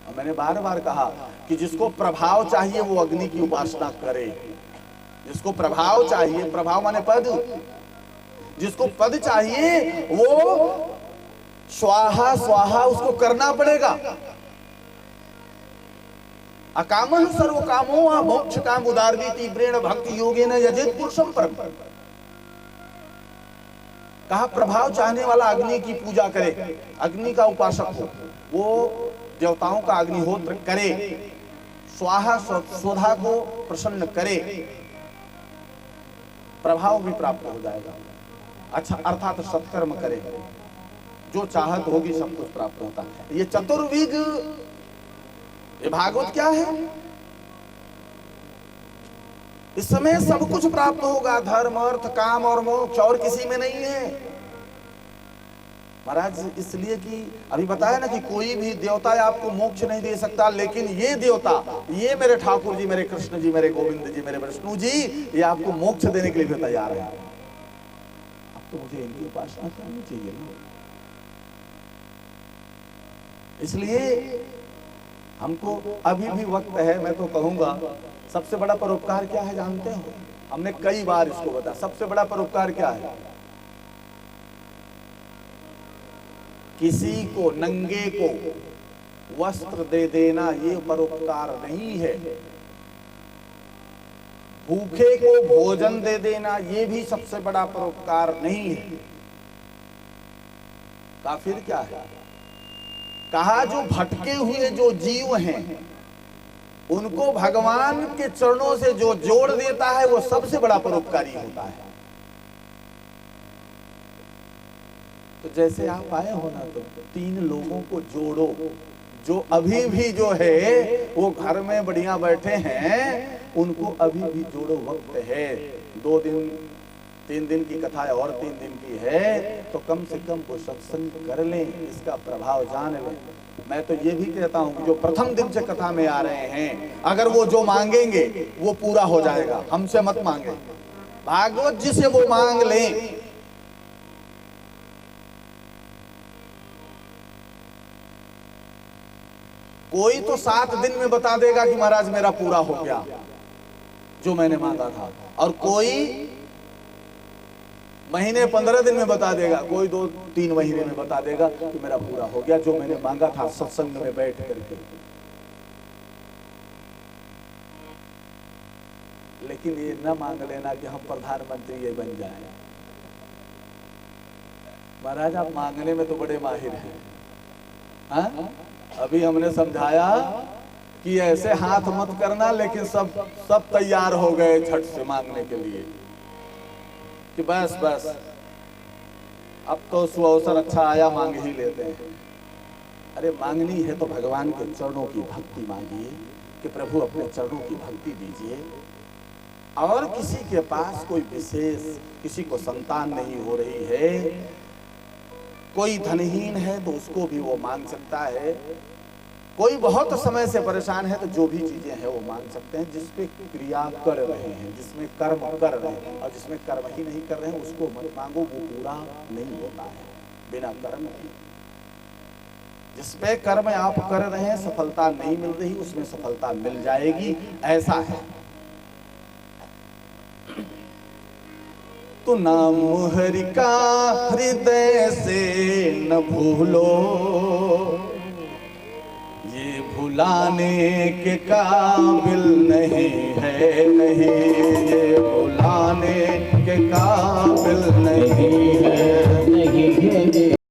और मैंने बार बार कहा कि जिसको प्रभाव चाहिए वो अग्नि की उपासना करे। जिसको प्रभाव चाहिए, प्रभाव माने पद, जिसको पद चाहिए वो स्वाहा स्वाहा उसको करना पड़ेगा। अकामः सर्व कामो मोक्ष काम उदारवी तीव्रेण भक्ति योगेन यजेत पुरुषम परम। कहा प्रभाव चाहने वाला अग्नि की पूजा करे, अग्नि का उपासक हो, वो देवताओं का अग्निहोत्र करे, स्वाहा स्वधा को प्रसन्न करे, प्रभाव भी प्राप्त हो जाएगा। अच्छा अर्थात सत्कर्म करे, जो चाहत होगी सब कुछ प्राप्त होता है। ये चतुर्विग, ये भागवत क्या है? इस समय सब कुछ प्राप्त होगा, धर्म अर्थ काम और मोक्ष, और किसी में नहीं है महाराज। इसलिए कि अभी बताया ना कि कोई भी देवता आपको मोक्ष नहीं दे सकता, लेकिन ये देवता, ये मेरे ठाकुर जी, मेरे कृष्ण जी, मेरे गोविंद जी, मेरे विष्णु जी, ये आपको मोक्ष देने के लिए भी तैयार है। अब तो मुझे इनकी उपासना करनी चाहिए ना। इसलिए हमको अभी भी वक्त है। मैं तो कहूंगा सबसे बड़ा परोपकार क्या है जानते हो? हमने कई बार इसको बताया, सबसे बड़ा परोपकार क्या है? किसी को, नंगे को वस्त्र दे देना ये परोपकार नहीं है। भूखे को भोजन दे देना ये भी सबसे बड़ा परोपकार नहीं है। का फिर क्या है? कहा जो भटके हुए जो जीव हैं उनको भगवान के चरणों से जो जोड़ देता है वो सबसे बड़ा परोपकारी होता है। तो जैसे आप आए हो ना, तो 3 लोगों को जोड़ो जो अभी भी जो है वो घर में बढ़िया बैठे हैं, उनको अभी भी जोड़ो, वक्त है। 2 दिन 3 दिन की कथा है और 3 दिन की है, तो कम से कम वो सत्संग कर लें, इसका प्रभाव जान लें। मैं तो ये भी कहता हूं कि जो प्रथम दिन से कथा में आ रहे हैं, अगर वो जो मांगेंगे वो पूरा हो जाएगा। हमसे मत मांगे, भागवत जी से वो मांग लें। कोई तो 7 दिन में बता देगा कि महाराज मेरा पूरा हो गया जो मैंने मांगा था, और कोई महीने 15 दिन में बता देगा, कोई 2-3 महीने में बता देगा कि मेरा पूरा हो गया जो मैंने मांगा था सत्संग में बैठ करके। लेकिन ये न मांग लेना कि हम प्रधानमंत्री ये बन जाए। महाराज आप मांगने में तो बड़े माहिर हैं। हाँ? अभी हमने समझाया कि ऐसे हाथ मत करना, लेकिन सब तैयार हो गए झट से मांगने के लिए कि बस बस अब तो सुअवसर अच्छा आया, मांग ही लेते हैं। अरे मांगनी है तो भगवान के चरणों की भक्ति मांगिए कि प्रभु अपने चरणों की भक्ति दीजिए। और किसी के पास कोई विशेष, किसी को संतान नहीं हो रही है, कोई धनहीन है तो उसको भी वो मांग सकता है, कोई बहुत समय से परेशान है तो जो भी चीजें हैं वो मांग सकते हैं। जिसपे क्रिया कर रहे हैं, जिसमें कर्म कर रहे हैं, और जिसमें कर्म ही नहीं कर रहे हैं उसको मत मांगो, वो पूरा नहीं होता है बिना कर्म के। जिसपे कर्म आप कर रहे हैं सफलता नहीं मिल रही, उसमें सफलता मिल जाएगी, ऐसा है। तो नाम हरि का हृदय से न भूलो, ये भुलाने के काबिल नहीं है, नहीं ये भुलाने के काबिल नहीं